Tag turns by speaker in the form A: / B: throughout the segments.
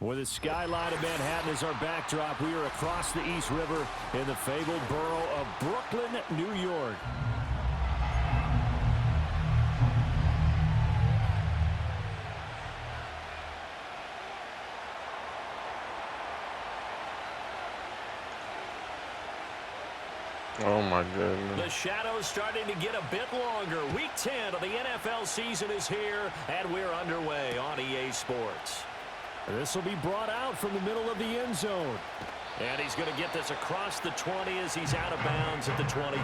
A: With the skyline of Manhattan as our backdrop, we are across the East River in the fabled borough of Brooklyn, New York.
B: Oh my goodness.
A: The shadow's starting to get a bit longer. Week 10 of the NFL season is here, and we're underway on EA Sports. This will be brought out from the middle of the end zone. And he's going to get this across the 20 as he's out of bounds at the 23.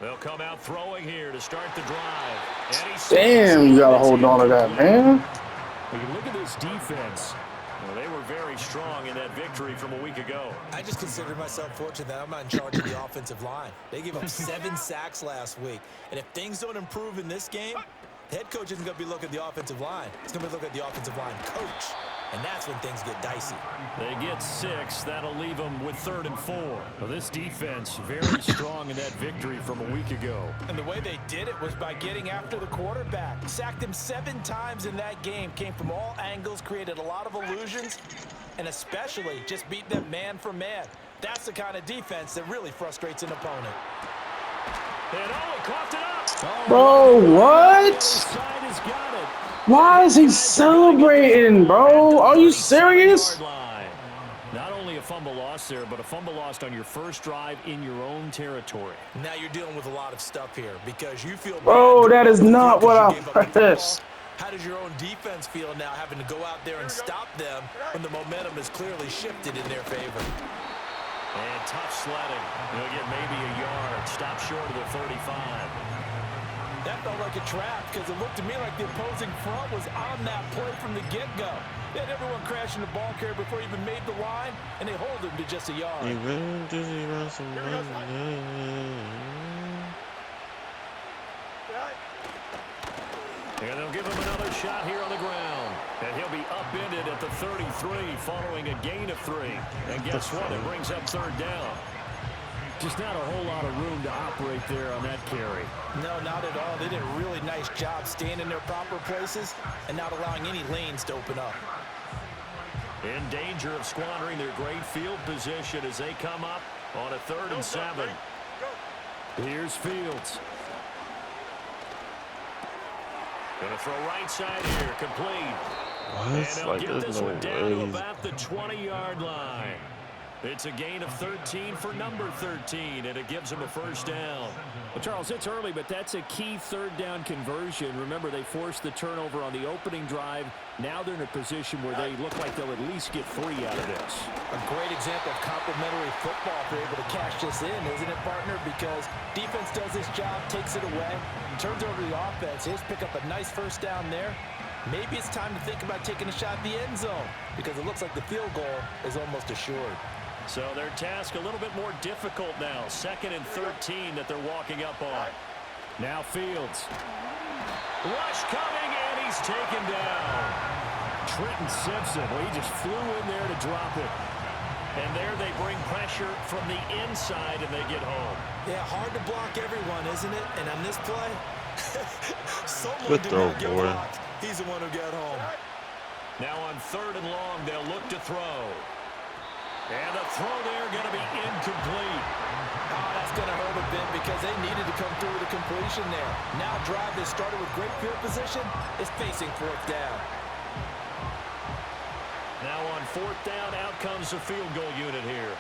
A: They'll come out throwing here to start the drive.
C: Damn, you gotta hold on to that, man.
A: Look at this defense. Well, they were very strong in that victory from a week ago.
D: I just consider myself fortunate that I'm not in charge of the offensive line. They gave up 7 sacks last week. And if things don't improve in this game, the head coach isn't going to be looking at the offensive line. He's going to be looking at the offensive line coach. And that's when things get dicey.
A: They get 6. That'll leave them with 3rd and 4. Well, this defense very strong in that victory from a week ago.
D: And the way they did it was by getting after the quarterback. Sacked him 7 times in that game. Came from all angles, created a lot of illusions, and especially just beat them man for man. That's the kind of defense that really frustrates an opponent.
A: And he coughed it up.
C: Bro, what? Why is he celebrating, bro? Are you serious?
A: Not only a fumble loss there, but a fumble lost on your first drive in your own territory.
D: Now you're dealing with a lot of stuff here because you feel.
C: Bro, that is not what I pressed.
D: How does your own defense feel now having to go out there and stop them when the momentum is clearly shifted in their favor?
A: And tough sledding. He'll get maybe a yard. Stop short of the 35.
D: That felt like a trap because it looked to me like the opposing front was on that play from the get-go. They had everyone crashing the ball carrier before he even made the line, and they hold him to just a yard.
A: And they'll give him another shot here on the ground. And he'll be upended at the 33 following a gain of 3. And guess what? It brings up 3rd down. Just not a whole lot of room to operate there on that carry.
D: No, not at all. They did a really nice job staying in their proper places and not allowing any lanes to open up.
A: In danger of squandering their great field position as they come up on a 3rd and 7. Here's Fields. Gonna throw right side here, complete.
B: What?
A: And they'll
B: Like,
A: get
B: there's
A: this
B: no
A: one down to
B: way.
A: about the 20-yard line. It's a gain of 13 for number 13, and it gives them a 1st down. Well, Charles, it's early, but that's a key 3rd down conversion. Remember, they forced the turnover on the opening drive. Now they're in a position where they look like they'll at least get 3 out of this.
D: A great example of complementary football if they're able to cash this in, isn't it, partner? Because defense does this job, takes it away, turns over the offense. They just pick up a nice 1st down there. Maybe it's time to think about taking a shot at the end zone because it looks like the field goal is almost assured.
A: So their task a little bit more difficult now. 2nd and 13 that they're walking up on. Now Fields. Rush coming, and he's taken down. Trenton Simpson, well, he just flew in there to drop it. And there they bring pressure from the inside, and they get home.
D: Yeah, hard to block everyone, isn't it? And on this play, someone
B: Good
D: did
B: throw,
D: not get
B: boy.
D: blocked. He's the one who got home.
A: Now on 3rd and long, they'll look to throw. And the throw there going to be incomplete.
D: Oh, that's going to hurt a bit because they needed to come through with a completion there. Now drive that started with great field position is facing 4th down.
A: Now on 4th down, out comes the field goal unit here.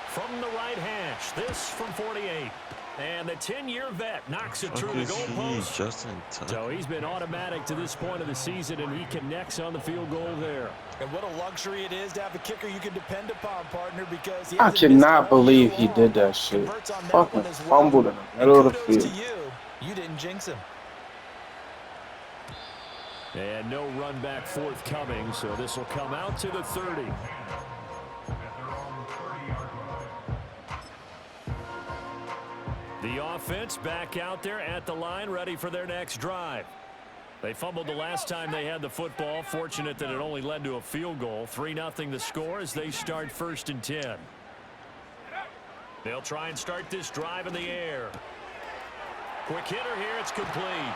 A: From the right hash, this from 48. And the 10-year vet knocks it through the goalpost.
B: Just in time.
A: So he's been automatic to this point of the season, and he connects on the field goal there.
D: And what a luxury it is to have a kicker you can depend upon, partner, because he
C: I cannot believe he did that shit. Fucking fumbled in the middle of the field.
D: To you didn't jinx him.
A: And no run back forthcoming, so this will come out to the 30. The offense back out there at the line, ready for their next drive. They fumbled the last time they had the football. Fortunate that it only led to a field goal. 3-0 the score as they start 1st and 10. They'll try and start this drive in the air. Quick hitter here. It's complete.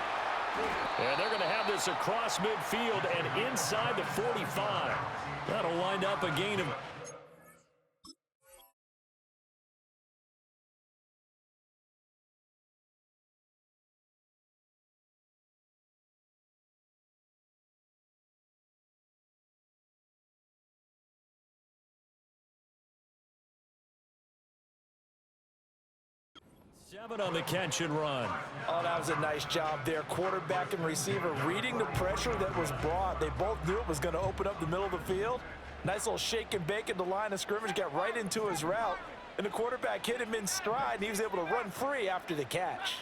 A: And they're going to have this across midfield and inside the 45. That'll wind up a gain of... Seven on the catch and run.
D: Oh, that was a nice job there. Quarterback and receiver reading the pressure that was brought. They both knew it was going to open up the middle of the field. Nice little shake and bake at the line of scrimmage. Got right into his route. And the quarterback hit him in stride, and he was able to run free after the catch.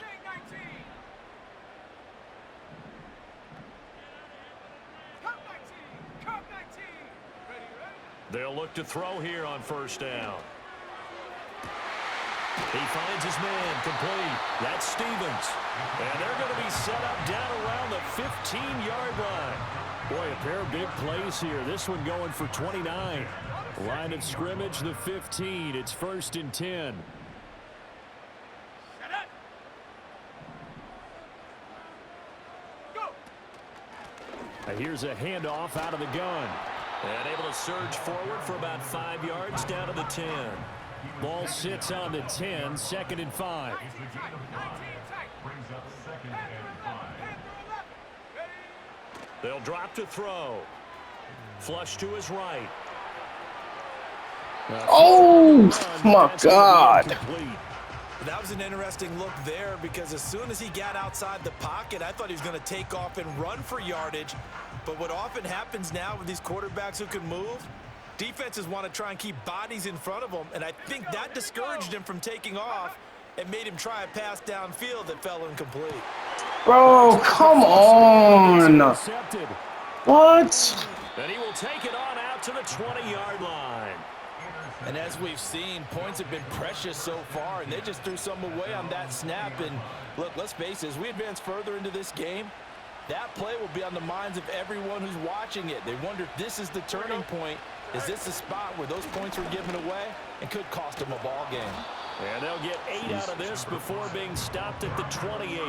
A: They'll look to throw here on 1st down. He finds his man complete. That's Stevens. And they're going to be set up down around the 15-yard line. Boy, a pair of big plays here. This one going for 29. Line of scrimmage, the 15. It's 1st and 10. Here's a handoff out of the gun. And able to surge forward for about 5 yards down to the 10. Ball sits on the 10, 2nd and 5. They'll drop to throw. Flush to his right.
C: Oh, my God.
D: That was an interesting look there because as soon as he got outside the pocket, I thought he was going to take off and run for yardage. But what often happens now with these quarterbacks who can move, defenses want to try and keep bodies in front of them, and I think that discouraged him from taking off and made him try a pass downfield that fell incomplete.
C: Bro, come on. What?
A: And he will take it on out to the 20-yard line.
D: And as we've seen, points have been precious so far, and they just threw some away on that snap. And look, let's face it, as we advance further into this game, that play will be on the minds of everyone who's watching it. They wonder if this is the turning point. Is this the spot where those points were given away and could cost them a ball game?
A: And they'll get 8 out of this before being stopped at the 28.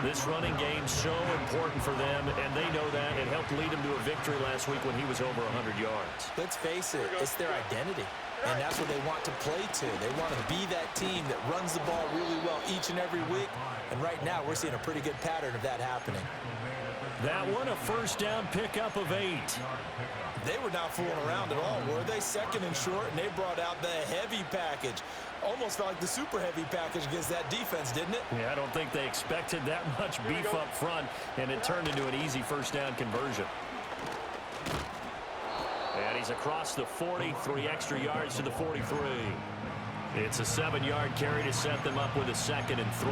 A: This running game so important for them, and they know that. It helped lead them to a victory last week when he was over 100 yards.
D: Let's face it, it's their identity, and that's what they want to play to. They want to be that team that runs the ball really well each and every week, and right now we're seeing a pretty good pattern of that happening.
A: That one, a 1st down pickup of 8.
D: They were not fooling around at all, were they? 2nd and short, and they brought out the heavy package. Almost felt like the super heavy package against that defense, didn't it?
A: Yeah, I don't think they expected that much beef up front, and it turned into an easy 1st down conversion. And he's across the 40, 3 extra yards to the 43. It's a 7-yard carry to set them up with a 2nd and 3.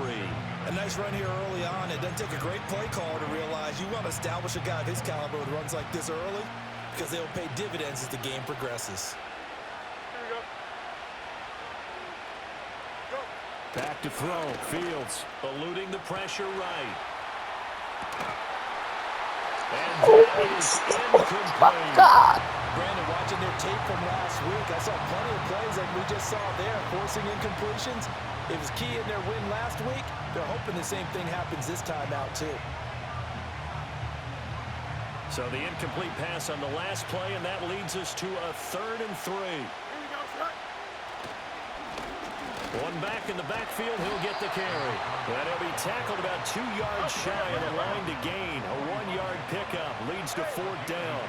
D: A nice run here early on. It doesn't take a great play caller to realize you want to establish a guy of his caliber with runs like this early, because they'll pay dividends as the game progresses.
A: Back to throw. Fields eluding the pressure right. And that is incomplete.
D: Brandon, watching their tape from last week, I saw plenty of plays like we just saw there, forcing incompletions. It was key in their win last week. They're hoping the same thing happens this time out, too.
A: So the incomplete pass on the last play, and that leads us to a 3rd and 3. One back in the backfield, he'll get the carry. And he'll be tackled about 2 yards shy of the line to gain. A 1-yard pickup leads to 4th down.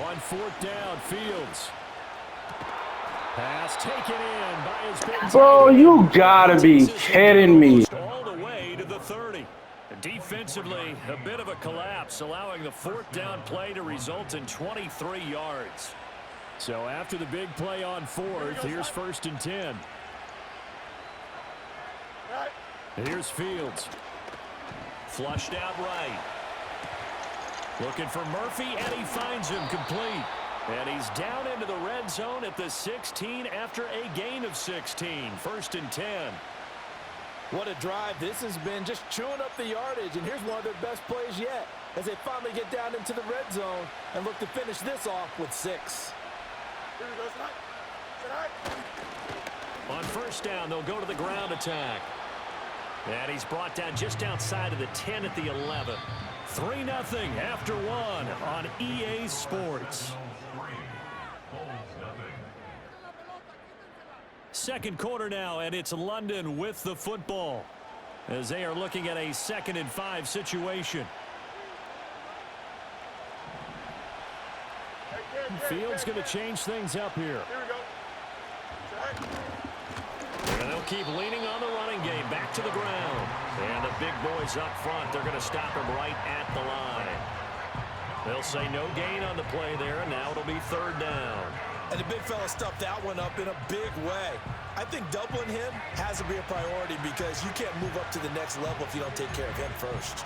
A: On 4th down, Fields. Pass taken in by his big
C: Bro, you gotta be kidding me.
A: all the way to the 30. Defensively, a bit of a collapse, allowing the 4th down play to result in 23 yards. So after the big play on 4th, here's 1st and 10. Here's Fields. Flushed out right. Looking for Murphy, and he finds him complete. And he's down into the red zone at the 16 after a gain of 16. 1st and 10.
D: What a drive this has been, just chewing up the yardage. And here's one of their best plays yet as they finally get down into the red zone and look to finish this off with 6.
E: Here we go,
A: On 1st down, they'll go to the ground attack. And he's brought down just outside of the 10 at the 11. 3-0 after 1 on EA Sports. 2nd quarter now, and it's London with the football as they are looking at a 2nd and 5 situation. Fields going to change things up here.
E: Here we go.
A: And they'll keep leaning on the running game. Back to the ground. And the big boys up front, they're going to stop him right at the line. They'll say no gain on the play there, and now it'll be 3rd down.
D: And the big fella stuffed that one up in a big way. I think doubling him has to be a priority because you can't move up to the next level if you don't take care of him first.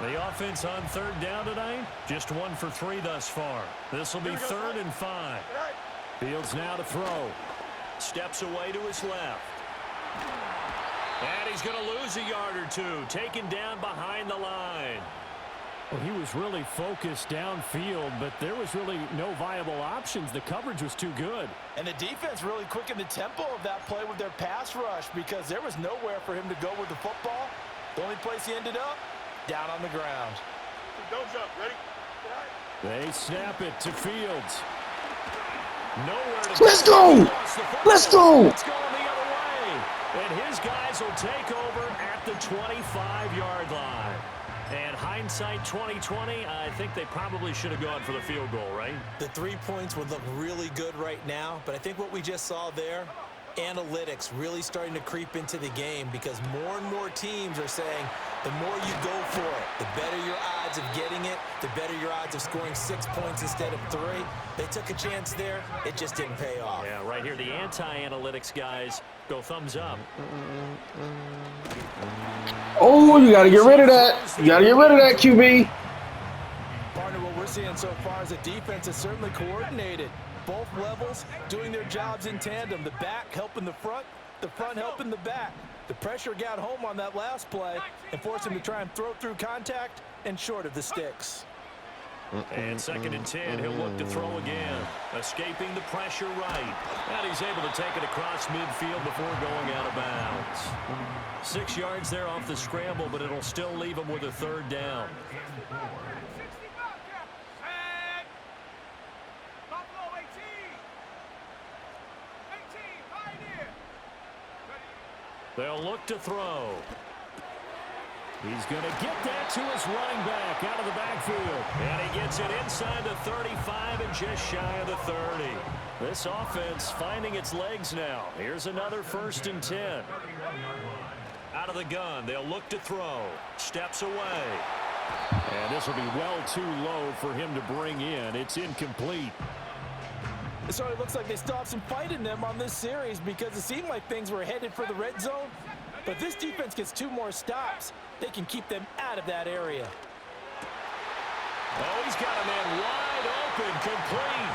A: The offense on 3rd down tonight, just 1 for 3 thus far. This will be 3rd and 5. Fields now to throw. Steps away to his left. And he's going to lose a yard or 2, taken down behind the line. Well, he was really focused downfield, but there was really no viable options. The coverage was too good.
D: And the defense really quickened the tempo of that play with their pass rush because there was nowhere for him to go with the football. The only place he ended up, down on the ground.
E: Don't jump. Ready?
A: They snap it to Fields. Nowhere to
C: Let's go! Let's go!
A: It's going the other way. And his guys will take over at the 25-yard line. And hindsight 2020, I think they probably should have gone for the field goal, right?
D: The 3 points would look really good right now, but I think what we just saw there, analytics really starting to creep into the game because more and more teams are saying the more you go for it, the better your odds of getting it, the better your odds of scoring 6 points instead of 3. They took a chance there. It just didn't pay off.
A: Yeah, right here, the anti-analytics guys go thumbs up.
C: Oh, you got to get rid of that. You got to get rid of that, QB.
D: Partner, what we're seeing so far is the defense is certainly coordinated. Both levels doing their jobs in tandem. The back helping the front helping the back. The pressure got home on that last play and forced him to try and throw through contact and short of the sticks.
A: And 2nd and 10, he'll look to throw again. Escaping the pressure right. And he's able to take it across midfield before going out of bounds. 6 yards there off the scramble, but it'll still leave him with a 3rd down. They'll look to throw. He's going to get that to his running back out of the backfield. And he gets it inside the 35 and just shy of the 30. This offense finding its legs now. Here's another 1st and 10. Out of the gun, they'll look to throw. Steps away. And this will be well too low for him to bring in. It's incomplete.
D: So it looks like they still have some fight in them on this series because it seemed like things were headed for the red zone. But if this defense gets 2 more stops, they can keep them out of that area.
A: Oh, he's got a man wide open, complete.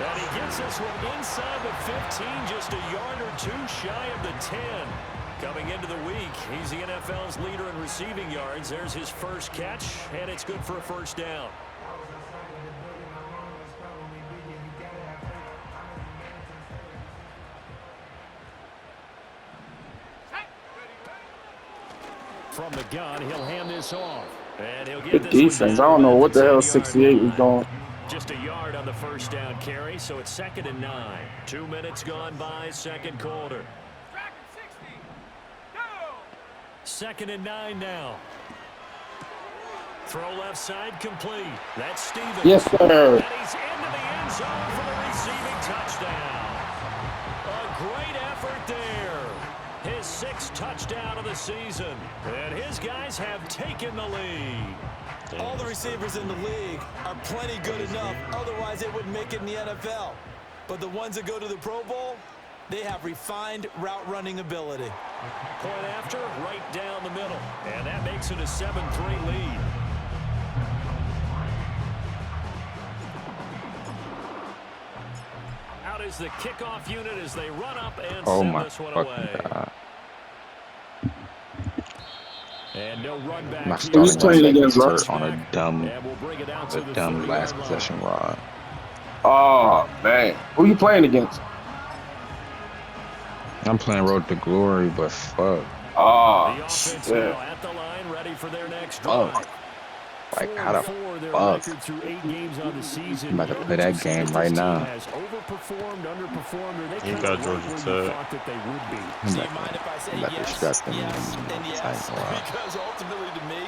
A: And he gets this one inside the 15, just a yard or 2 shy of the 10. Coming into the week, he's the NFL's leader in receiving yards. There's his first catch, and it's good for a 1st down. From the gun, he'll hand this off. And he'll get
C: Good
A: this
C: defense. I don't know what the hell 68 was doing.
A: Just a yard on the 1st down carry, so it's 2nd and 9. 2 minutes gone by, 2nd quarter. 2nd and 9 now. Throw left side complete. That's Stevens.
C: Yes, sir.
A: And he's into the end zone for the receiving touchdown. A great effort there. His 6th touchdown of the season. And his guys have taken the lead.
D: All the receivers in the league are plenty good enough. Otherwise, they wouldn't make it in the NFL. But the ones that go to the Pro Bowl, they have refined route running ability.
A: Point after, right down the middle. And that makes it a 7-3 lead. Out is the kickoff unit as they run up and send this one away.
B: God.
A: And no run back.
B: My
C: Who's playing against
B: hurt
C: Russ?
B: on a dumb last
A: 30-yard
B: possession rod.
C: Oh, man. Who you playing against?
B: I'm playing Road to Glory, but fuck.
C: Oh,
A: The offense
C: yeah.
A: now at the line, ready for their next drive.
B: Fuck. Like, how the
A: 4-4 their
B: fuck?
A: record through 8 games on the season.
B: I'm about to play that game right now.
A: Has overperformed, underperformed, or they
E: You
A: kind
E: got
A: of
E: Georgia
A: where you
E: Tech.
A: thought that they would be.
D: Do you mind if I say yes,
B: stress them.
D: yes, and yes? Because ultimately, to me,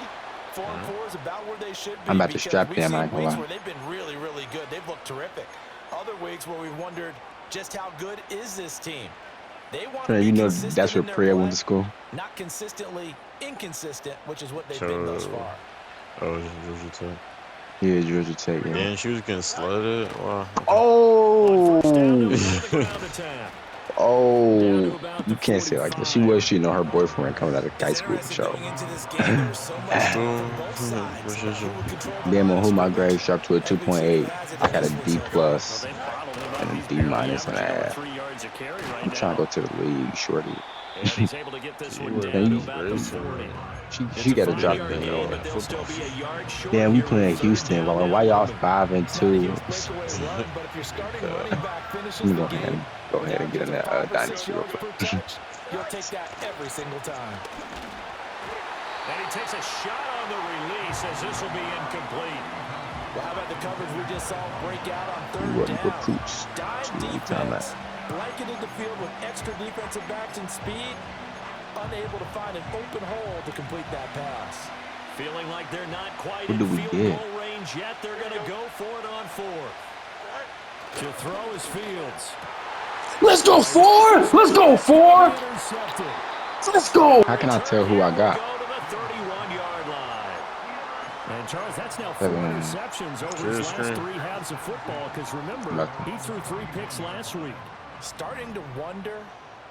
D: 4-4 is about where they should be.
B: I'm about to strap them, I ain't gonna
D: weeks
B: lie.
D: where they've been really, really good. They've looked terrific. Other weeks where we've wondered just how good is this team. They want to be
B: You know
D: consistent
B: that's where
D: in their
B: Priya
D: play,
B: went to school.
D: not consistently inconsistent, which is what they've been thus far.
E: Oh, it's Georgia Tech.
B: Yeah, Georgia Tech. Yeah.
E: And she was getting sledded. Wow.
B: Oh,
A: First down, they'll go to the ground attack.
B: oh! You can't say it like that. She was cheating on her boyfriend coming out of high school
D: Interesting
B: show.
D: going into this game, there was so much talk from both sides about who would control the
B: Damn, on who my
D: lines,
B: grade dropped to a 2.8. I got a D plus
A: They bottled him up.
B: and a
A: He's
B: D
A: barely
B: minus and a
A: averaging over
B: half.
A: 3 yards a carry right
B: I'm trying to go to the league, shorty.
A: And he's able to get this one
E: You
A: down to
B: were
A: about the
E: racing.
A: 40.
B: She got to drop
A: Yard
B: the
A: gain, but they'll still be a yard short
B: Damn, we
A: here
B: playing
A: with third
B: Houston.
A: down
B: Why
A: now.
B: y'all 5 and
D: It's not a
B: 2?
D: huge breakaway run, but if your starting running back finishes
B: Let me
D: the game,
B: go ahead and get in that
D: 5 or 6
B: dynasty real
D: yards
B: quick.
D: per touch, you'll take that every single time.
A: And he takes a shot on the release as this will be incomplete.
D: Well, how about the coverage we just saw break out on
B: You
D: third
B: wasn't
D: down?
B: recruits.
D: Dime
B: See what we talking
D: defense, blanketed the field with extra defensive backs and speed, unable to find an open hole to complete that pass.
A: Feeling like they're not quite
B: What
A: in
B: do we
A: field
B: get?
A: goal range yet. They're going to go for it on 4th. To throw is Fields.
C: Let's go 4! Let's go 4!
A: Intercepted.
C: Let's go!
B: How can I tell who I got?
A: Go to the 31-yard line. And Charles, that's now 4
B: Seven.
A: interceptions over
E: Clear
A: his last
E: screen.
A: 3 halves of football. Because remember,
B: Nothing.
A: he threw 3 picks last week.
D: Starting to wonder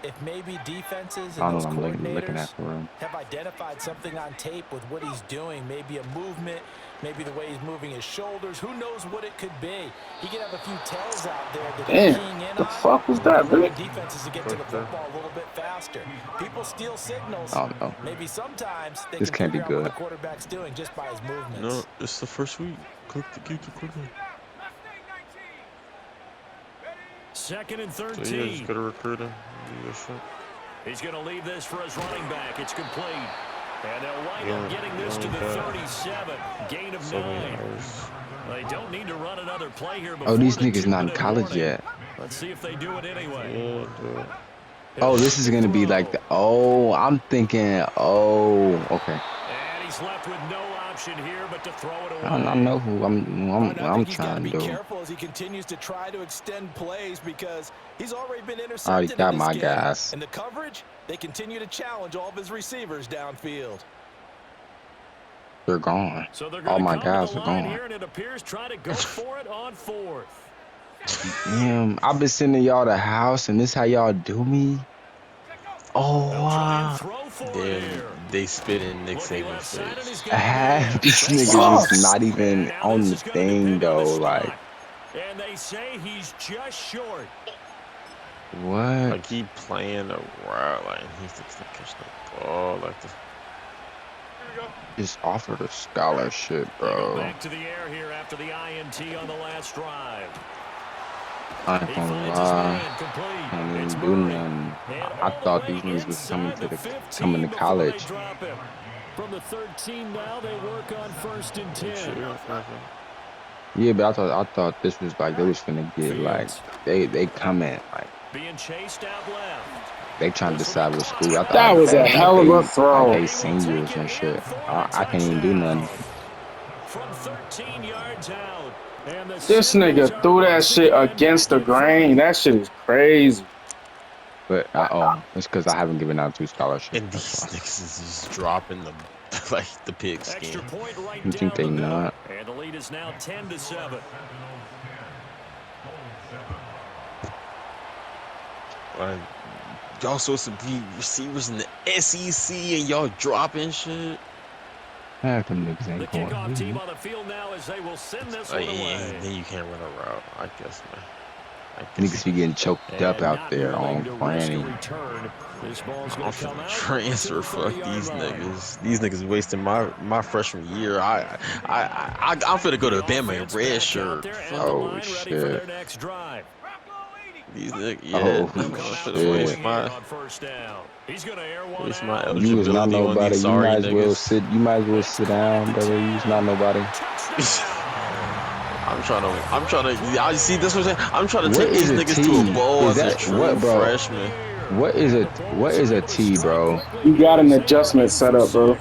D: if maybe defenses
B: I
D: and
B: don't
D: those
B: know what I'm looking
D: coordinators
B: at for him.
D: have identified something on tape with what he's doing. Maybe a movement, maybe the way he's moving his shoulders. Who knows what it could be? He could have a few tells out there that
C: Damn,
D: he's keying in
C: the
D: on.
C: fuck was that,
D: allowing
C: Billy?
D: defenses to get to the football a little bit faster. People steal signals.
B: I don't know.
D: Maybe sometimes they
B: This
D: can
B: can't be
D: figure out what
B: good.
D: the quarterback's doing just by his movements.
E: No, it's the first week. Click the keep quickly.
A: 2nd and
E: So
A: 13.
E: yeah, just gotta recruit him. Do your shit.
A: He's going to leave this for his running back. It's complete. And they'll wind up
E: Yeah,
A: getting this to the
E: running back.
A: 37. Gain of
E: 7
A: 9.
E: yards.
A: They don't need to run another play here before
B: Oh, these
A: the
B: niggas not in
A: 2-minute
B: college
A: warning.
B: yet.
A: Let's see if they do it anyway.
E: Yeah, dude.
B: Oh, this is gonna be like the. Oh, I'm thinking. Oh, okay.
A: And he's left with no option here but to throw it away.
B: I know who
D: And I
B: I'm
D: think he's got to
B: trying
D: be
B: to do.
D: careful as he continues to try to extend plays because he's already been
B: I already
D: intercepted
B: got
D: in this
B: my
D: game.
B: guys.
D: And the coverage, they continue to challenge all of his receivers downfield.
B: They're gone.
A: So they're
B: All
A: going to
B: my
A: come
B: guys
A: to the
B: are
A: line
B: gone.
A: here, and it appears try to go for it on 4th.
B: Damn, I've been sending y'all the house, and this how y'all do me. Oh,
A: They'll try and throw for it
E: Damn,
A: here.
E: they spit in Nick
A: Looking
E: Saban's
A: left side, and he's
E: face.
A: got it there.
B: this nigga
C: Fuck.
B: was not even
A: And now
B: on
A: this
B: the
A: is gonna
B: thing
A: depend on the
B: though.
A: spot.
B: Like,
A: And they say he's just short.
B: what?
E: Like he playing a route, like he thinks to catch the ball, like the.
B: Just offered a scholarship,
A: They go
B: bro.
A: back to the air here after the INT on the last drive.
B: I ain't
A: He
B: gonna
A: finds his
B: lie.
A: man complete.
B: I didn't
A: It's
B: do
A: Murray.
B: nothing.
A: And
B: I
A: all the
B: thought
A: way
B: these niggas was coming
A: inside
B: to
A: the
B: the
A: 15
B: coming to
A: before
B: college.
A: they drop him. From the 13 now, they work on 1st and 10.
B: Yeah, but I thought this was like they was finna get like they coming like
A: Being chased out left.
B: they trying to decide what school. I thought
C: That was a
B: like,
C: hell of a
B: they-
C: throw.
B: Like they seniors and shit. I can't even do nothing.
A: From 13 yards out. And the
C: This
A: Sentinels
C: nigga
A: are
C: threw that
A: once
C: shit
A: again
C: against the
A: back in front.
C: grain. That shit is crazy.
B: But it's because I haven't given out 2 scholarships.
E: And
B: That's
E: these
B: why.
E: niggas is just dropping the like the
A: Extra
E: pigskin.
A: point right
B: You think
A: down
B: they
A: the middle.
B: not?
A: And the lead is now 10-7.
E: Like, y'all supposed to be receivers in the SEC and y'all dropping shit.
B: Half them niggas
A: The
B: ain't going.
A: kickoff team on the field now as they will send this one
E: Like,
A: away.
E: and then you can't run a route, I guess, man.
B: Niggas be getting choked up
A: And
B: out
A: not
B: there
A: willing
B: on
A: to risk a
B: Granny.
A: return. This ball's
E: I'm
A: going to come
E: finna
A: out
E: transfer.
A: to the
E: Fuck
A: 30-yard
E: these
A: line.
E: niggas. These niggas wasting my freshman year. I'm finna go to Bama in red shirt. Fuck
B: Oh
A: ready for
B: shit.
A: their next drive.
E: these niggas. Yeah,
B: Oh
E: I'm finna
B: shit.
A: On first down. He's going to air one
E: waste my
A: out.
B: You is not
E: eligibility on
B: nobody.
E: these
B: You
E: sorry
B: might as well
E: niggas.
B: sit. You might as well
A: It's
B: sit
A: caught at
B: down,
A: the
B: brother. You
A: 10.
B: is not nobody.
E: I'm trying to. I see this was. I'm trying to
B: What
E: take
B: is
E: these
B: a
E: niggas to a
B: T?
E: bowl
B: Is
E: as a
B: that
E: true
B: what, bro?
E: freshman.
B: What is a T, bro?
C: You got an adjustment set up, bro.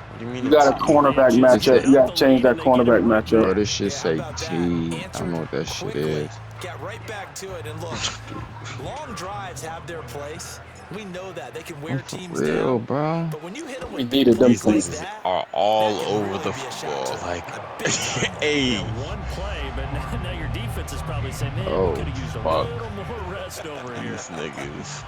E: What do you mean
C: You
E: a
C: got a
E: T?
C: cornerback
B: Is
C: matchup.
B: it,
C: You got to change that cornerback matchup.
B: bro? This shit
D: Yeah, how
B: say
D: about that?
B: T. I don't know
D: Answered
B: what that shit
D: quickly.
B: is.
D: Got right back to it. And look, long drives have their place. We know that. They can
B: I'm
D: wear
B: for
D: teams
B: real,
D: down.
B: bro.
D: But when you hit them
C: We
D: with big
C: needed them
E: These
D: plays like
C: points.
E: niggas
D: that,
E: are
D: that
E: all
D: can
E: over
D: really
E: the
D: be a shot to
E: football.
D: them.
E: Like,
D: A big time one.
E: hey,
A: One play, but now your defense is probably saying, man, we
B: Oh
A: could have used a
B: fuck.
A: little more rest over here.
E: these niggas.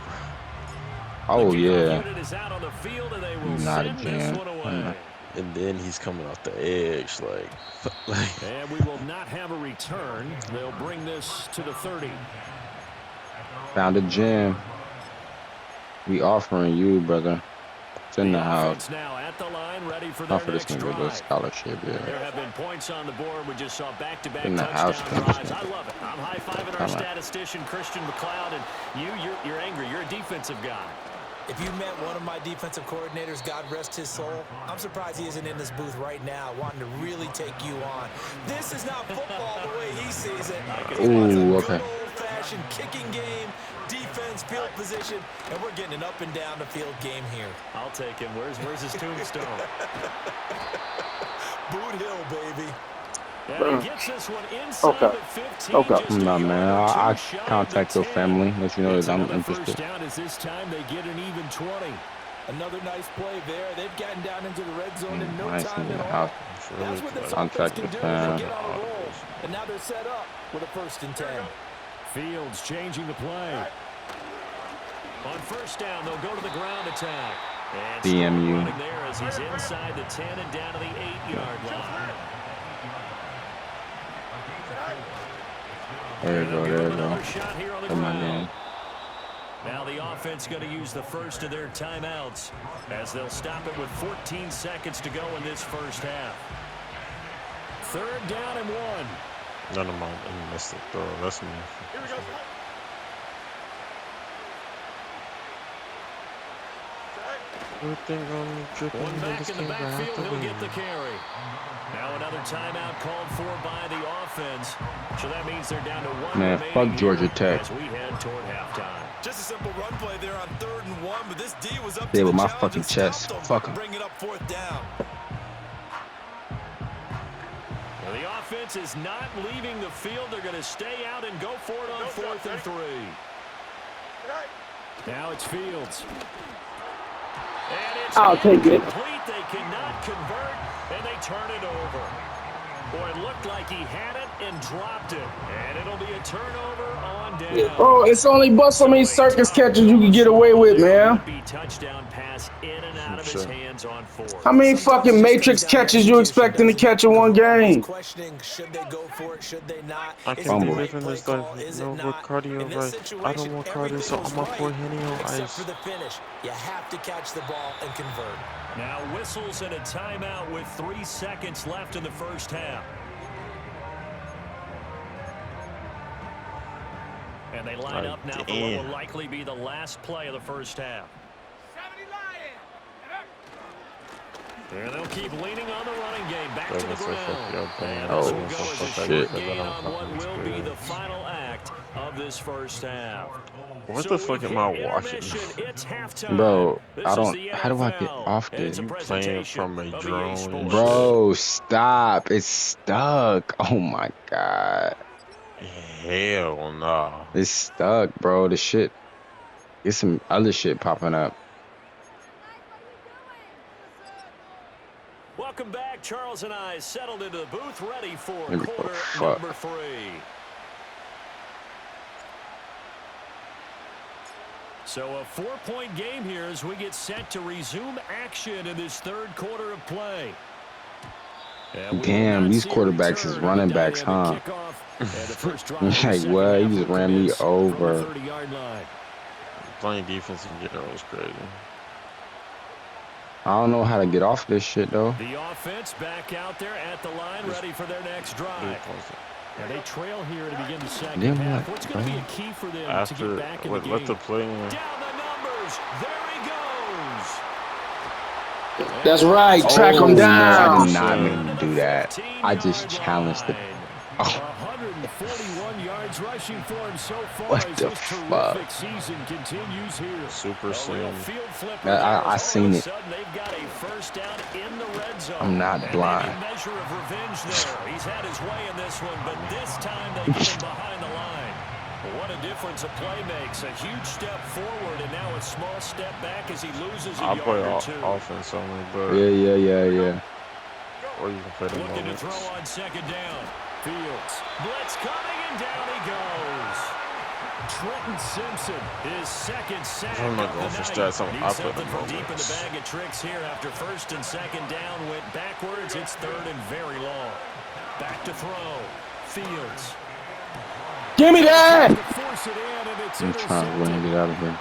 A: The
B: Oh
A: kickoff
B: yeah.
A: unit is out on the field, and they
B: You
A: will
B: not a
A: send this
B: jam.
A: one
B: I'm
A: away.
B: not.
E: And then he's coming off the edge, like.
A: And we will not have a return. They'll bring this to the 30.
B: Found a gem. We offering you, brother. It's in the house.
A: Now at the line, ready for their
B: Offer this
A: next
B: nigga a little
A: drive.
B: scholarship,
A: There
B: yeah.
A: have been points on the board. We just saw back-to-back
B: In the house,
A: touchdown
B: coach.
A: drives. I love it. I'm high-fiving our
B: Come on.
A: statistician, Christian McLeod, and you're angry. You're a defensive guy.
D: If you met one of my defensive coordinators, God rest his soul, I'm surprised he isn't in this booth right now wanting to really take you on. This is not football the way he sees it. He wants a
B: Ooh,
D: good
B: okay.
D: old-fashioned kicking game, defense, field position, and we're getting an up-and-down-the-field game here.
A: I'll take him. Where's his tombstone?
D: Boot Hill, baby.
A: And he gets this one inside the 15.
C: Okay.
A: Just a
B: Nah,
A: yard
B: man.
A: or two
B: I
A: shy of
B: contact
A: the
B: your
A: 10.
B: family. Let you know
A: It's
B: that I'm
A: another first
B: interested.
A: down as this time they get an even 20.
D: Another nice play there. They've gotten down into the red zone in no
B: Nice
D: time
B: in
D: at
B: the
D: all.
B: house.
D: That's what this offense
B: Contact
D: can
B: your
D: do when they
B: fam.
D: get on a roll. And now they're set up with a 1st and 10.
A: Fields changing the play. On first down, they'll go to the ground attack. And
B: DMU.
A: running there as he's inside the 10 and down to the 8-yard line.
B: There you go, there you go.
A: Another shot here on the
B: Come on,
A: ground.
B: man.
A: Now the offense going to use the first of their timeouts as they'll stop it with 14 seconds to go in this first half. 3rd down and 1.
E: None of mine missed the throw. That's me.
A: One back in the backfield, he'll get the carry. Now another timeout called for by the offense. So that means they're down to 1
B: Man,
A: remaining
B: fuck Georgia
A: here
B: Tech.
A: as we head toward halftime.
D: Just a simple run play there on 3rd and 1, but this D was up
B: Yeah,
D: to
B: with
D: the
B: my
D: challenge
B: fucking
D: and
B: chest.
D: stopped them.
B: Fuck 'em.
D: Bring it up 4th down.
A: Well, the offense is not leaving the field. They're going to stay out and go for it on 4th and 3. Now it's Fields. And it's
C: I'll take it.
A: incomplete. They cannot convert, and they turn it over. Boy, it looked like he had it and dropped it. And it'll be a turnover on down.
C: Bro, it's only but so many circus catches you can get away with, man.
A: Be touchdown pass in and out of his hands on 4th.
C: How many fucking Matrix catches you expecting to catch in one game?
D: Questioning, should they go for it, should they not?
E: I
D: Is
E: can
D: it the
E: be
B: Fumble.
D: right
E: living
D: play
E: this life
D: call?
E: with
D: Is
E: no
D: it not?
E: cardio
D: In this
E: right. I
D: situation,
E: don't want cardio,
D: everything
E: so
D: was
E: I'm up for
D: right,
E: Henny on
D: except
E: ice.
D: for the finish. You have to catch the ball and convert.
A: Now whistles and a timeout with 3 seconds left in the first half. And they line up now for what will likely be the last play of the first half. And they'll keep leaning on the running game. Back to the ground. And this will go as a short gain on what will be the final act of this first half.
E: What the fuck am I watching?
A: It's halftime.
B: Bro,
A: This
B: I
A: is
B: don't.
A: the
B: How do I get
A: NFL,
B: off
A: and it's
B: this?
A: a
E: You playing
A: presentation
E: from a
A: of EA
E: drone and
A: Sports.
B: Bro, stop. It's stuck. Oh my God.
E: Hell no.
B: It's stuck, bro. The shit. Get some other shit popping up.
A: Welcome back. Charles and I settled into the booth, ready for
B: Nigga,
A: quarter
B: fuck.
A: number 3. So a 4-point game here as we get set to resume action in this third quarter of play.
B: Damn, these quarterbacks is running backs, huh? Like, what? He just ran me over.
E: Playing defense in general is crazy.
B: I don't know how to get off this shit, though.
A: The offense back out there at the line, ready for their next drive. And they trail here to begin the second half. What's going to be a key for them to get back in the game?
E: Let the play in.
A: Down the numbers. There he goes.
C: That's right. Track him down.
B: No, I did not mean to do that. I just challenged the. Oh.
A: 141 yards rushing for him so far.
B: What the fuck?
A: Season continues here.
E: Super soon.
B: I seen it.
A: They've got a first down in the red zone.
B: I'm not blind.
A: Measure of revenge there. He's had his way in this one, but this time they get him behind the line. What a difference a play makes. A huge step forward and now a small step back as he loses a
E: I'll
A: yard
E: play
A: or two.
E: offense only, but
B: Yeah.
E: or you can play the
A: Looking
E: moments.
A: to throw on second down. Fields. Blitz coming and down he goes. Trenton Simpson, his second sack
E: I'm not
A: of
E: going
A: the
E: for
A: night.
E: stats. I'll
A: Needs
E: play the
A: something from deep in the
E: moments.
A: bag of tricks here after first and second down went backwards. It's third and very long. Back to throw. Fields.
C: Give me that.
A: To force it in, and it's
B: I'm trying to run and get out of here.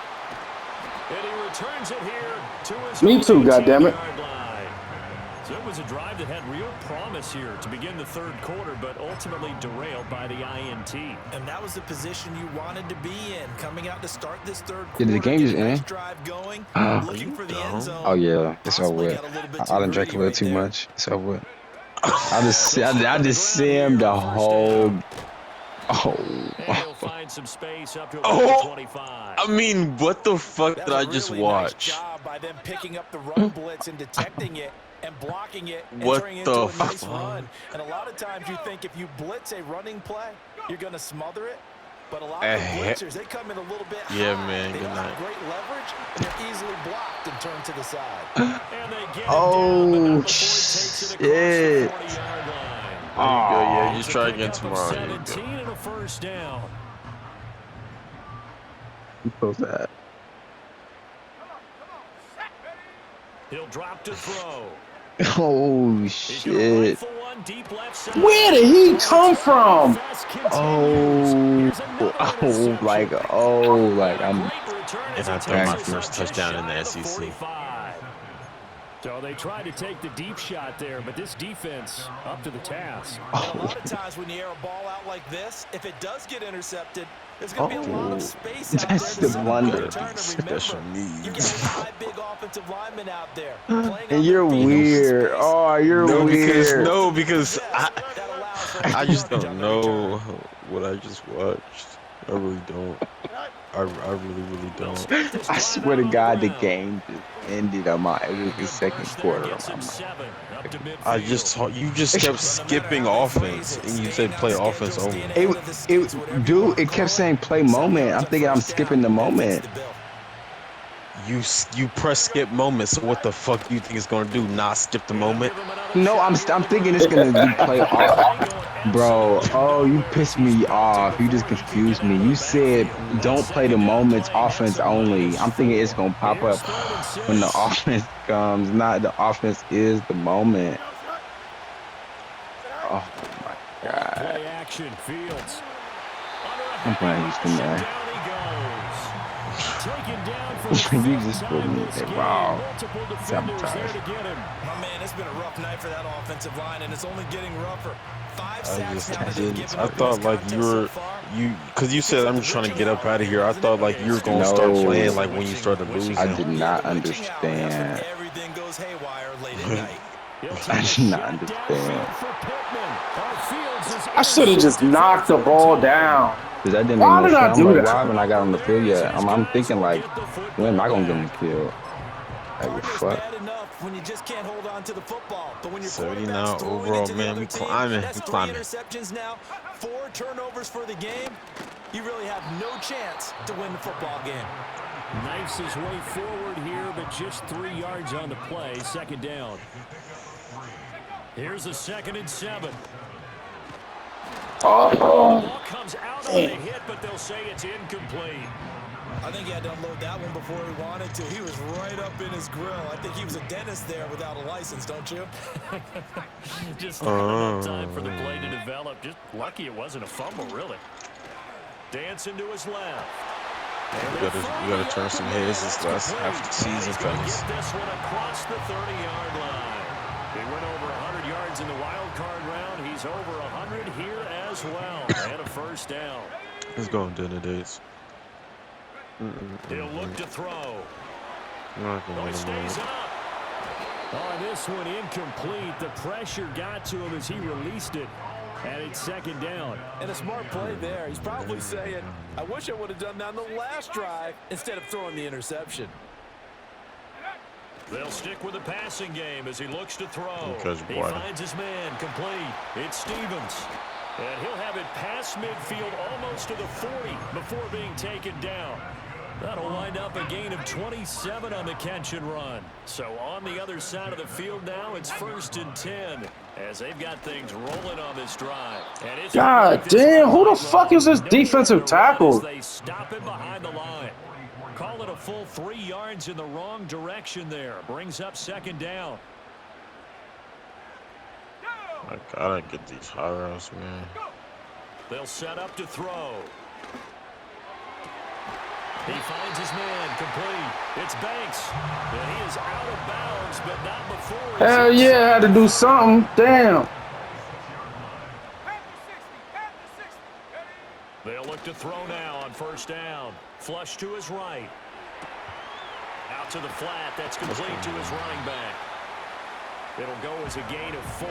A: and he returns it here to his
C: Me too, goddammit.
A: 18-yard line. So it was a drive that had real promise here to begin the third quarter, but ultimately derailed by the INT.
D: And that was the position you wanted to be in, coming out to start this third quarter.
B: Did the game just
D: getting a nice
B: end?
D: drive going,
B: Oh.
D: looking for the end zone.
B: Oh yeah, it's over
D: Possibly
B: with.
D: got a little bit
B: I
D: too
B: done drank a
D: greedy
B: little too
D: right there.
B: much. It's over with. I just see him the whole. Oh.
A: And he'll find some space up to about
E: Oh.
A: 25.
E: I mean, what the fuck
D: That's
E: did I
D: a
E: just
D: really
E: watch?
D: Nice job by them picking up the run blitz and detecting it and blocking it and
E: What
D: turning it
E: the
D: into a nice
E: fuck?
D: run. And a lot of times you think if you blitz a running play, you're going to smother it. But a lot of the blitzers, they come in a little bit
E: Yeah,
D: high.
E: man,
D: They
E: good
D: don't
E: night.
D: have great leverage, and they're easily blocked and turned to the side.
A: And they get him
B: Oh,
A: down, but not before he takes it across
B: shit.
A: the 40-yard line.
E: There you go. Yeah,
B: Oh.
E: just try again tomorrow. There you
A: 17
E: go.
A: and a first down.
B: So sad.
A: He'll drop to throw.
B: Oh
A: He's gonna
B: shit.
A: rifle one deep left side.
C: Where did he come from?
A: Fast continues. Here's another interception.
B: Like I'm.
A: Great return as
E: And I
A: he
E: throw my
A: takes us
E: first
A: up just
E: touchdown in
A: shy
E: the
A: of
E: SEC.
A: 45. So they tried to take the deep shot there, but this defense up to the task.
D: And a lot of times when you air a ball out like this, if it does get intercepted, there's going to be a lot of space out
B: That's
D: there
B: the
D: to
B: wonder.
D: return. And
E: Special
D: remember,
E: needs.
D: you got 5 big offensive linemen out there. playing on
B: And you're
D: their feet.
B: weird.
D: Space.
B: Oh, you're weird.
E: Because
D: That allows for
E: I just
D: yardage
E: don't
D: on the
E: know
D: return.
E: what I just watched. I really don't. I really don't.
B: I swear to God, the game just ended on my. It was the second quarter.
A: Gets him 7 up to midfield.
E: I just saw you just kept skipping offense, and you said play offense only.
B: Dude, it kept saying play moment. I'm thinking I'm skipping the moment.
E: You press skip moment. So what the fuck do you think it's gonna do? Not skip the moment?
B: No, I'm thinking it's gonna be play off. Bro, oh, you pissed me off. You just confused me. You said don't play the moments, offense only. I'm thinking it's gonna pop up when the offense comes. Not the offense is the moment. Oh my God.
A: Play action, Fields.
B: I'm playing Houston, man.
A: Down he goes. Taken down for the
B: You
A: fifth
B: just
A: time
B: put me
A: this
B: there.
A: game.
B: Wow.
A: Multiple defenders there
B: Sabotage.
A: to get him.
D: My man, it's been a rough night for that offensive line, and it's only getting rougher. 5 sacks now
E: I
D: that they've
E: didn't.
D: given
E: I
D: up in
E: thought
D: this
E: like
D: contest
E: you were
D: so far.
E: because you said I'm just trying to get up out of here. I thought like you were gonna start
B: No.
E: playing like when you started losing.
B: I did not
D: Yeah, the witching hour, that's
B: understand.
D: when everything goes haywire late at night.
A: He'll
B: I
A: take a
B: did not
A: shot
B: understand.
A: downfield for Pittman. Fields is
C: I should have just knocked the ball down.
B: Cause that didn't
C: Why
B: make
C: did
B: no
C: I
B: sense.
C: do
B: I'm like,
C: that?
B: why haven't I got on the field yet? I'm thinking like, when am I gonna get him killed? Like,
D: Cardinals
B: fuck.
D: bad enough when you just can't hold on to the football. But when your
E: 79
D: quarterback's throwing
E: overall,
D: into the
E: man.
D: other
E: We
D: team,
E: climbing.
D: that's
E: We
D: 3
E: climbing.
D: interceptions now, 4 turnovers for the game. You really have no chance to win the football game.
A: Knifes his way forward here, but just 3 yards on the play. Second down. Here's a 2nd and 7. Ball comes out on the hit, but they'll say it's incomplete.
D: I think he had to unload that one before he wanted to. He was right up in his grill. I think he was a dentist there without a license, don't you?
A: Just not enough time for the play to develop. Just lucky it wasn't a fumble, really. Dancing to his left.
E: You gotta turn some heads this last half of the season, fellas.
A: Get this one across the 30-yard line. He went over 100 yards in the wild card round. He's over 100 here as well. And a first down.
E: Let's go on dinner dates.
A: He'll look to throw.
E: He
A: stays up. Oh, this one incomplete. The pressure got to him as he released it. And it's 2nd down.
D: And a smart play there. He's probably saying, I wish I would have done that on the last drive instead of throwing the interception.
A: They'll stick with the passing game as he looks to throw. He
E: water.
A: finds his man complete. It's Stevens. And he'll have it past midfield almost to the 40 before being taken down. That'll wind up a gain of 27 on the catch and run. So on the other side of the field now, it's 1st and 10 as they've got things rolling on this drive. And it's
C: God damn, who the fuck is this defensive tackle?
A: They stop it behind the line. Call it a full 3 yards in the wrong direction there. Brings up 2nd down.
E: I gotta get these high routes, man.
A: They'll set up to throw. He finds his man complete. It's Banks. And he is out of bounds, but not before.
C: Hell yeah, I had to do something. Damn.
A: They'll look to throw now on 1st down. Flush to his right. Out to the flat. That's complete to his running back. It'll go as a gain of 4,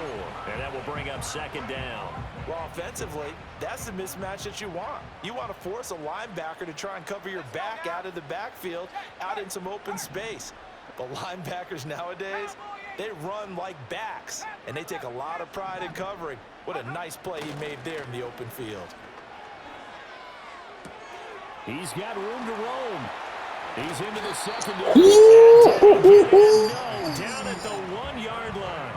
A: and that will bring up 2nd down.
D: Well, offensively, that's the mismatch that you want. You want to force a linebacker to try and cover your back out of the backfield, out in some open space. But linebackers nowadays, they run like backs, and they take a lot of pride in covering. What a nice play he made there in the open field.
A: He's got room to roam. He's into the secondary. Down at the 1-yard line.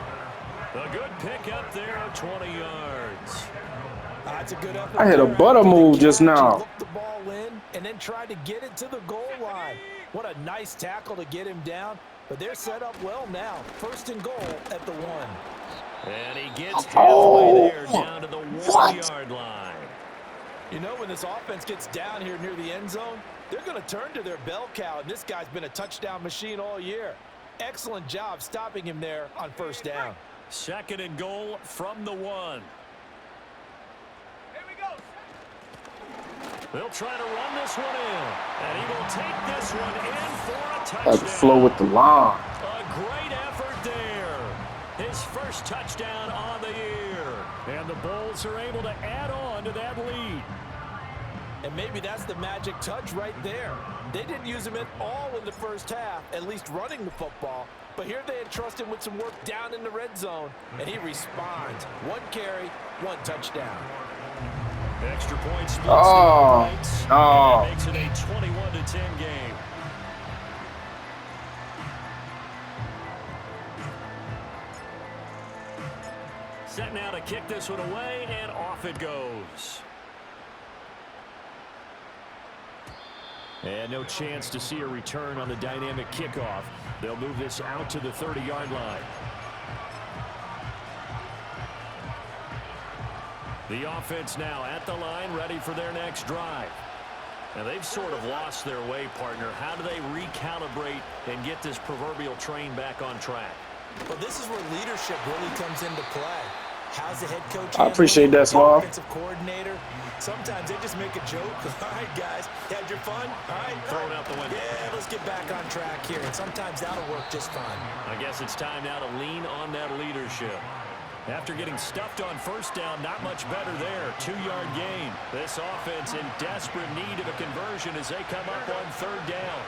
A: A good pickup there at 20 yards.
D: That's a good effort.
C: I hit a butter move just now.
D: Looked the ball in and then tried to get it to the goal line. What a nice tackle to get him down. But they're set up well now. 1st and goal at the 1.
A: And he gets halfway there down to the 1-yard line.
D: You know, when this offense gets down here near the end zone, they're going to turn to their bell cow, and this guy's been a touchdown machine all year. Excellent job stopping him there on 1st down.
A: 2nd and goal from the 1. Here we go. They'll try to run this one in, and he will take this one in for a touchdown.
C: Like flow with the line.
A: A great effort there. His first touchdown on the year. And the Bulls are able to add on to that lead.
D: And maybe that's the magic touch right there. They didn't use him at all in the 1st half, at least running the football. But here they entrust him with some work down in the red zone, and he responds. 1 carry, 1 touchdown.
A: Extra point splits
C: Oh,
A: and makes it a 21-10 game. Set now to kick this one away, and off it goes. And no chance to see a return on the dynamic kickoff. They'll move this out to the 30-yard line. The offense now at the line, ready for their next drive. And they've sort of lost their way, partner. How do they recalibrate and get this proverbial train back on track?
D: Well, this is where leadership really comes into play. How's the head coach?
C: I appreciate that, Suave.
D: Offensive coordinator. Sometimes they just make a joke. All right, guys, had your fun? All right.
A: Throw it out the window.
D: Yeah, let's get back on track here. And sometimes that'll work just fine.
A: I guess it's time now to lean on that leadership. After getting stuffed on 1st down, not much better there. 2-yard gain. This offense in desperate need of a conversion as they come up on 3rd down.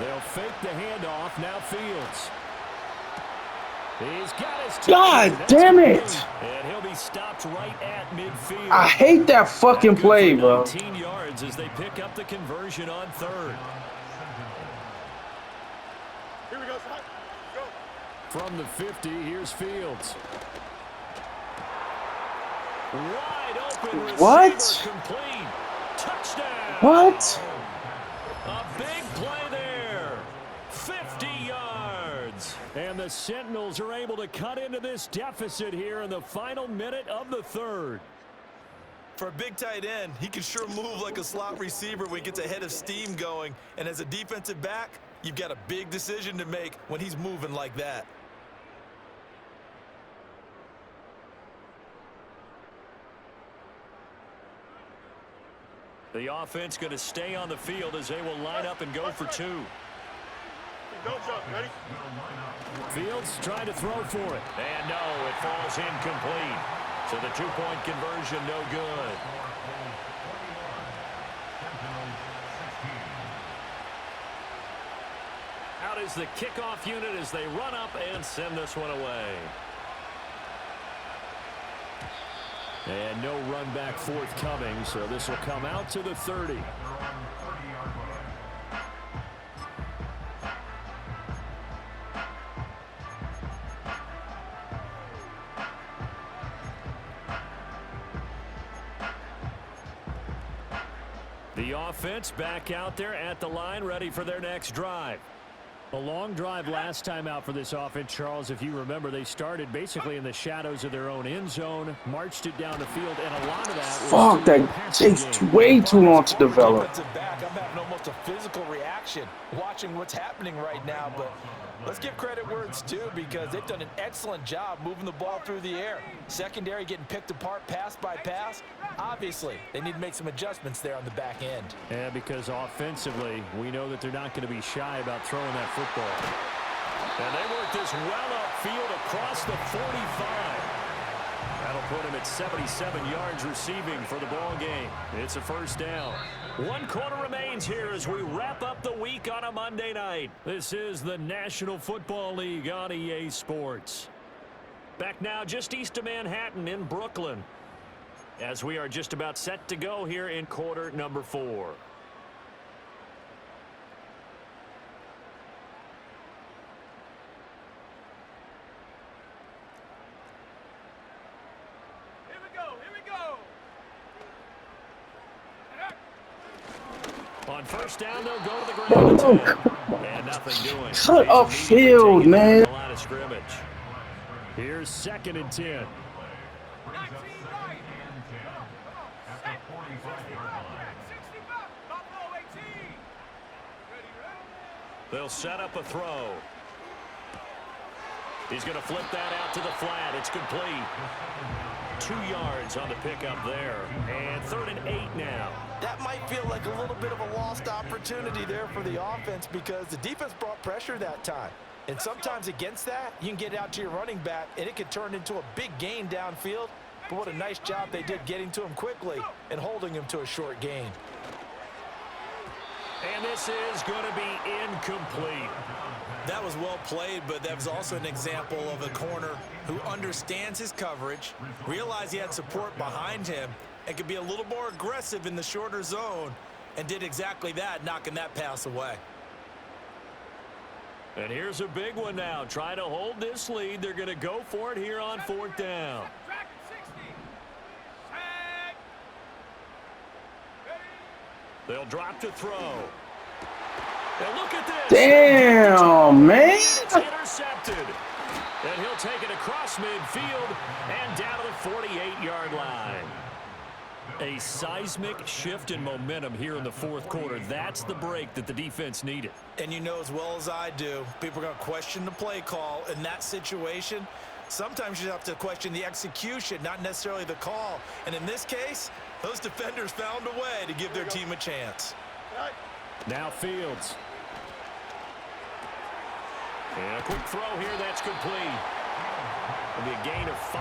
A: They'll fake the handoff. Now Fields. He's got his
C: God damn it!
A: And he'll be stopped right at midfield.
C: I hate that fucking play, bro.
A: 19 yards as they pick up the conversion on third.
F: Here we go, son. Go.
A: From the 50, here's Fields. Wide open receiver.
C: What?
A: Complete. Touchdown.
C: What?
A: A big play there. 50 yards. And the Sentinels are able to cut into this deficit here in the final minute of the third.
D: For a big tight end, he can sure move like a slot receiver when he gets a head of steam going. And as a defensive back, you've got a big decision to make when he's moving like that.
A: The offense going to stay on the field as they will line up and go for two.
F: Don't jump. Ready?
A: Fields trying to throw for it. And no, it falls incomplete. So the two-point conversion no good. Out is the kickoff unit as they run up and send this one away. And no run back forthcoming, so this will come out to the 30. The offense back out there at the line, ready for their next drive. A long drive last time out for this offense, Charles. If you remember, they started basically in the shadows of their own end zone, marched it down the field, and a lot of that
C: Fuck, that takes way too long to develop.
D: Back, I'm having almost a physical reaction watching what's happening right now, but let's give credit where it's due because they've done an excellent job moving the ball through the air. Secondary getting picked apart pass by pass. Obviously, they need to make some adjustments there on the back end.
A: Yeah, because offensively, we know that they're not going to be shy about throwing that football. And they work this well upfield across the 45. That'll put him at 77 yards receiving for the ball game. It's a first down. 1 quarter remains here as we wrap up the week on a Monday night. This is the National Football League on EA Sports. Back now just east of Manhattan in Brooklyn, as we are just about set to go here in quarter number 4. On first down, they'll go to the ground. And nothing doing.
C: Cut upfield, man.
A: A lot of scrimmage. Here's 2nd and 10. They'll set up a throw. He's going to flip that out to the flat. It's complete. 2 yards on the pickup there. And 3rd and 8 now.
D: That might feel like a little bit of a lost opportunity there for the offense because the defense brought pressure that time. And sometimes against that, you can get out to your running back, and it could turn into a big gain downfield. But what a nice job they did getting to him quickly and holding him to a short gain.
A: And this is going to be incomplete.
D: That was well played, but that was also an example of a corner who understands his coverage, realized he had support behind him, and could be a little more aggressive in the shorter zone, and did exactly that, knocking that pass away.
A: And here's a big one now. Trying to hold this lead. They're going to go for it here on 4th down. They'll drop to throw. And look at this.
C: Damn, man.
A: It's intercepted. And he'll take it across midfield and down to the 48-yard line. A seismic shift in momentum here in the 4th quarter. That's the break that the defense needed.
D: And you know as well as I do, people are going to question the play call in that situation. Sometimes you have to question the execution, not necessarily the call. And in this case, those defenders found a way to give their team a chance.
A: Now Fields. And a quick throw here, that's complete. It'll be a gain of 5,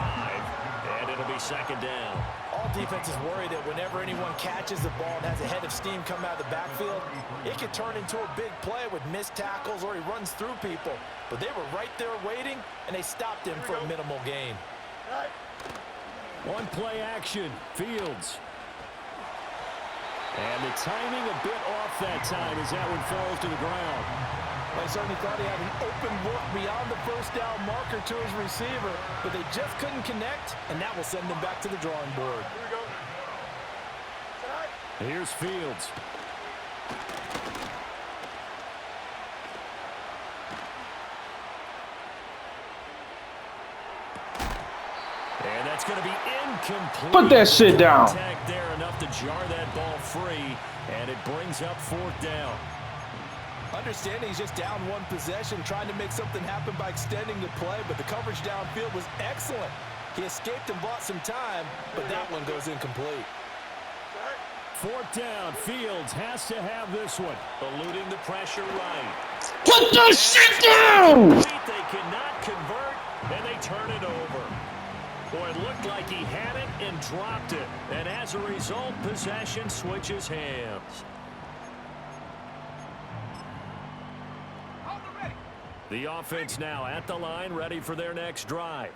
A: and it'll be second down.
D: All defenses worry that whenever anyone catches the ball and has a head of steam come out of the backfield, it could turn into a big play with missed tackles or he runs through people. But they were right there waiting, and they stopped him for a minimal gain.
A: One play action, Fields. And the timing a bit off that time as that one falls to the ground.
D: They certainly thought he had an open look beyond the first down marker to his receiver, but they just couldn't connect, and that will send them back to the drawing board.
A: Here's Fields. And that's going to be incomplete.
C: Put that shit down.
A: Contact there enough to jar that ball free, and it brings up 4th down.
D: Understanding he's just down one possession, trying to make something happen by extending the play, but the coverage downfield was excellent. He escaped and bought some time, but that one goes incomplete.
A: 4th down, Fields has to have this one. Eluding the pressure right.
C: Put that shit down!
A: They cannot convert, and they turn it over. Boy, it looked like he had it and dropped it. And as a result, possession switches hands. The offense now at the line, ready for their next drive.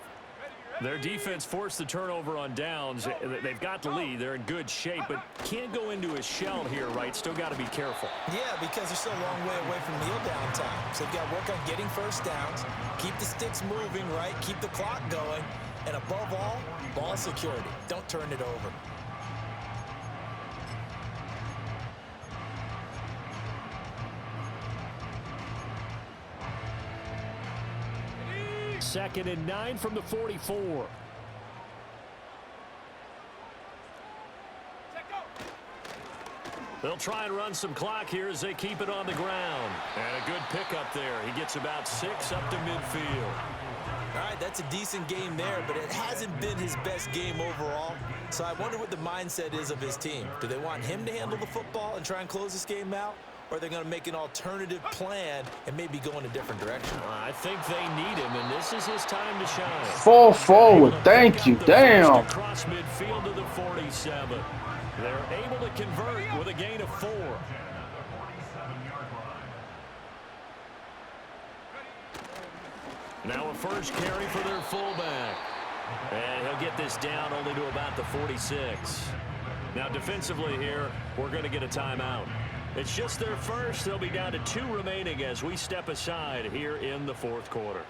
A: Their defense forced the turnover on downs. They've got the lead. They're in good shape, but can't go into a shell here, right? Still got to be careful.
D: Yeah, because they're still a long way away from kneel down time. So they've got to work on getting first downs, keep the sticks moving, right? Keep the clock going. And above all, ball security. Don't turn it over.
A: Second and 9 from the 44. They'll try and run some clock here as they keep it on the ground. And a good pickup there. He gets about 6 up to midfield.
D: All right, that's a decent game there, but it hasn't been his best game overall. So I wonder what the mindset is of his team. Do they want him to handle the football and try and close this game out? Or are they going to make an alternative plan and maybe go in a different direction?
A: I think they need him, and this is his time to shine.
C: Fall forward. Thank you. Damn.
A: Across midfield to the 47. They're able to convert with a gain of 4. Now a first carry for their fullback. And he'll get this down only to about the 46. Now defensively here, we're going to get a timeout. It's just their first. They'll be down to 2 remaining as we step aside here in the 4th quarter.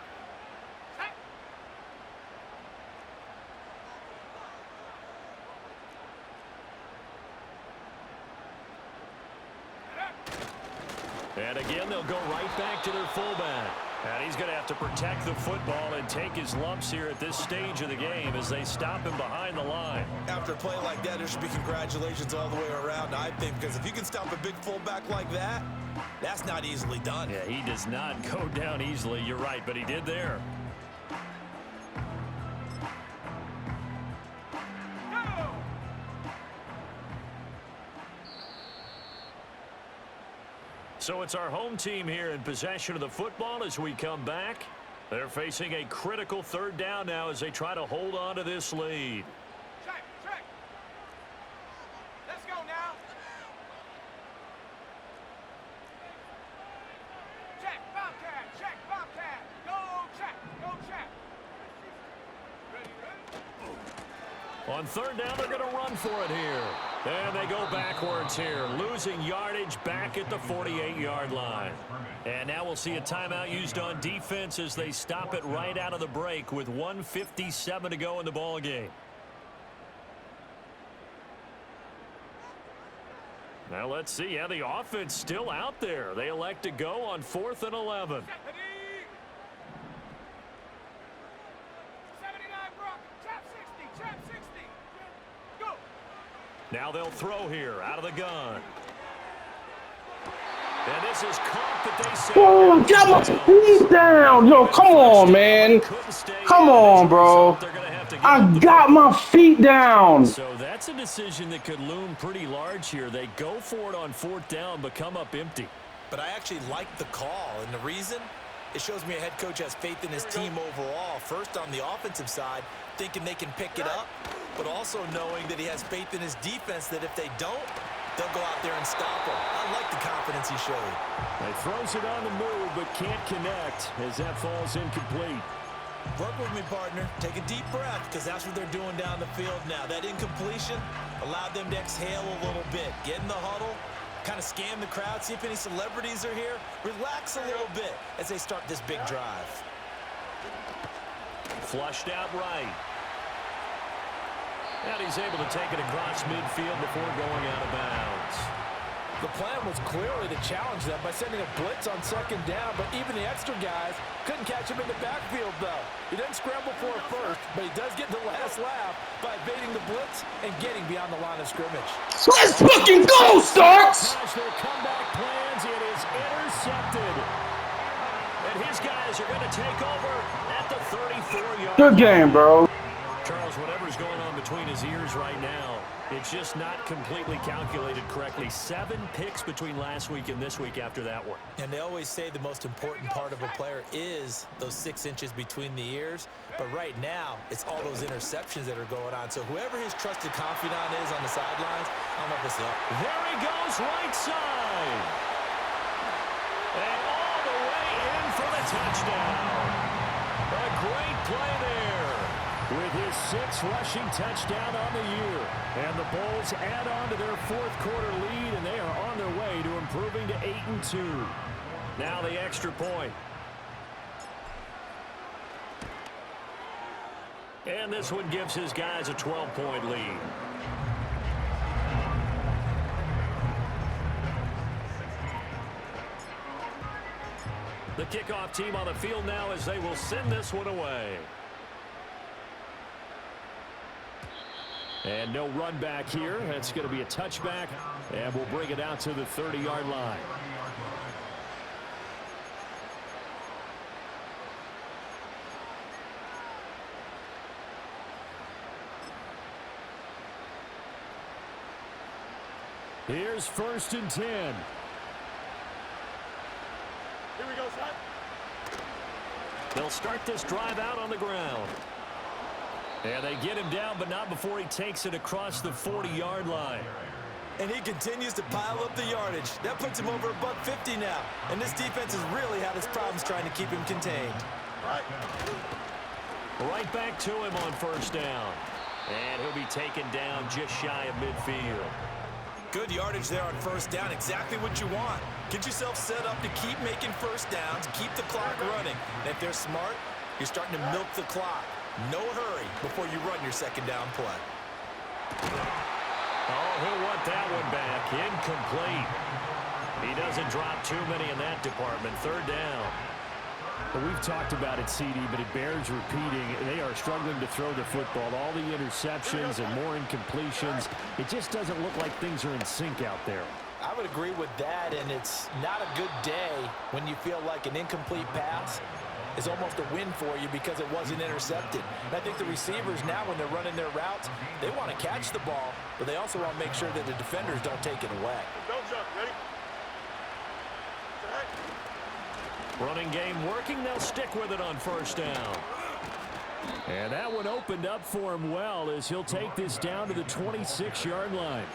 A: And again, they'll go right back to their fullback. And he's going to have to protect the football and take his lumps here at this stage of the game as they stop him behind the line.
D: After a play like that, there should be congratulations all the way around, I think, because if you can stop a big fullback like that, that's not easily done.
A: Yeah, he does not go down easily. You're right, but he did there. So it's our home team here in possession of the football as we come back. They're facing a critical 3rd down now as they try to hold on to this lead.
F: Check. Let's go now. Check, Bobcat. Go check. Ready?
A: On 3rd down, they're going to run for it here. And they go backwards here, losing yardage back at the 48-yard line. And now we'll see a timeout used on defense as they stop it right out of the break with 1:57 to go in the ball game. Now let's see. Yeah, the offense still out there. They elect to go on 4th and 11.
F: 79, Brock. Trap 60. Go.
A: Now they'll throw here out of the gun. And this is caught, but they say...
C: Oh, got my feet down. Yo, come on, man. Come on, bro. I got my feet down.
A: So that's a decision that could loom pretty large here. They go for it on 4th down, but come up empty.
D: But I actually like the call, and the reason? It shows me a head coach has faith in his team overall. First on the offensive side, thinking they can pick it up, but also knowing that he has faith in his defense that if they don't, they'll go out there and stop him. I like the confidence he showed.
A: He throws it on the move, but can't connect as that falls incomplete.
D: Work with me, partner. Take a deep breath, because that's what they're doing down the field now. That incompletion allowed them to exhale a little bit. Get in the huddle, kind of scan the crowd, see if any celebrities are here. Relax a little bit as they start this big drive.
A: Flushed out right. And he's able to take it across midfield before going out of bounds.
D: The plan was clearly to challenge them by sending a blitz on second down, but even the extra guys couldn't catch him in the backfield, though. He didn't scramble for it first, but he does get the last laugh by evading the blitz and getting beyond the line of scrimmage.
C: Let's fucking go, Starks!
A: Their comeback plans, it is intercepted. And his guys are going to take over at the 34-yard line.
C: Good game, bro.
A: Charles, whatever's going on between his ears right now, it's just not completely calculated correctly. 7 picks between last week and this week after that one.
D: And they always say the most important part of a player is those 6 inches between the ears. But right now, it's all those interceptions that are going on. So whoever his trusted confidant is on the sidelines, I don't know if this is up.
A: There he goes, right side. And all the way in for the touchdown. A great play there with his 6th rushing touchdown on the year. And the Bulls add on to their 4th quarter lead, and they are on their way to improving to 8-2. Now the extra point. And this one gives his guys a 12-point lead. The kickoff team on the field now as they will send this one away. And no run back here. That's going to be a touchback, and we'll bring it out to the 30-yard line. Here's 1st and 10.
F: Here we go, son.
A: They'll start this drive out on the ground. And they get him down, but not before he takes it across the 40-yard line.
D: And he continues to pile up the yardage. That puts him over $150 now. And this defense has really had its problems trying to keep him contained.
A: Right back to him on 1st down. And he'll be taken down just shy of midfield.
D: Good yardage there on 1st down. Exactly what you want. Get yourself set up to keep making 1st downs, keep the clock running. And if they're smart, you're starting to milk the clock. No hurry before you run your 2nd down play.
A: Oh, he'll want that one back. Incomplete. He doesn't drop too many in that department. 3rd down.
G: Well, we've talked about it, CD, but it bears repeating. They are struggling to throw the football. All the interceptions and more incompletions. It just doesn't look like things are in sync out there.
D: I would agree with that, and it's not a good day when you feel like an incomplete pass is almost a win for you because it wasn't intercepted. And I think the receivers now, when they're running their routes, they want to catch the ball, but they also want to make sure that the defenders don't take it away.
F: Don't jump. Ready?
A: Running game working. They'll stick with it on 1st down. And that one opened up for him well as he'll take this down to the 26-yard line.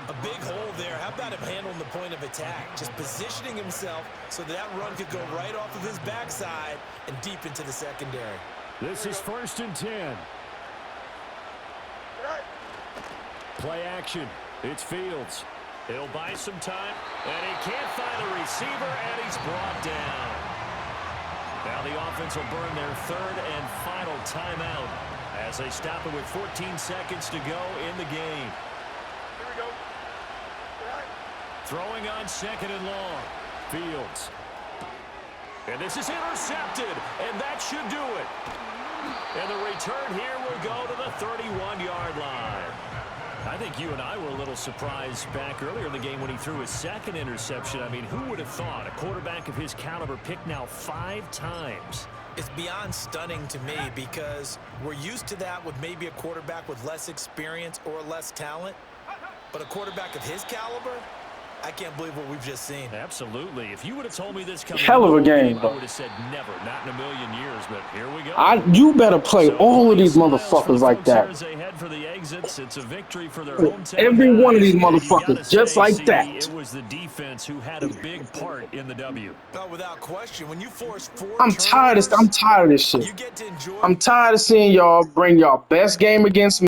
D: A big hole there. How about him handling the point of attack? Just positioning himself so that run could go right off of his backside and deep into the secondary.
G: This is 1st and 10.
A: Play action. It's Fields. He'll buy some time, and he can't find a receiver, and he's brought down. Now the offense will burn their 3rd and final timeout as they stop it with 14 seconds to go in the game.
F: Here we go.
A: Throwing on 2nd and long. Fields. And this is intercepted, and that should do it. And the return here will go to the 31-yard line. I think you and I were a little surprised back earlier in the game when he threw his 2nd interception. I mean, who would have thought a quarterback of his caliber picked now 5 times?
D: It's beyond stunning to me because we're used to that with maybe a quarterback with less experience or less talent. But a quarterback of his caliber, I can't believe what we've just seen.
A: Absolutely. If you would have told me this coming
C: Hell of
A: into
C: a
A: the
C: game,
A: I
C: bro.
A: would have said never, not in a million years, but here we go.
C: You better play
A: So
C: all of these
A: smiles for the
C: motherfuckers like
A: folks here
C: that.
A: as they head for the exits. It's a victory for their hometown
C: Every one of
A: guys,
C: these
A: and you got to
C: motherfuckers, just
A: say,
C: like
A: CD,
C: that.
A: it was the defense who had a big part in the W.
D: Oh, without question, when you force 4
C: I'm tired of
D: turnovers,
C: this shit.
D: you get to enjoy.
C: I'm tired of seeing y'all bring y'all best game against me.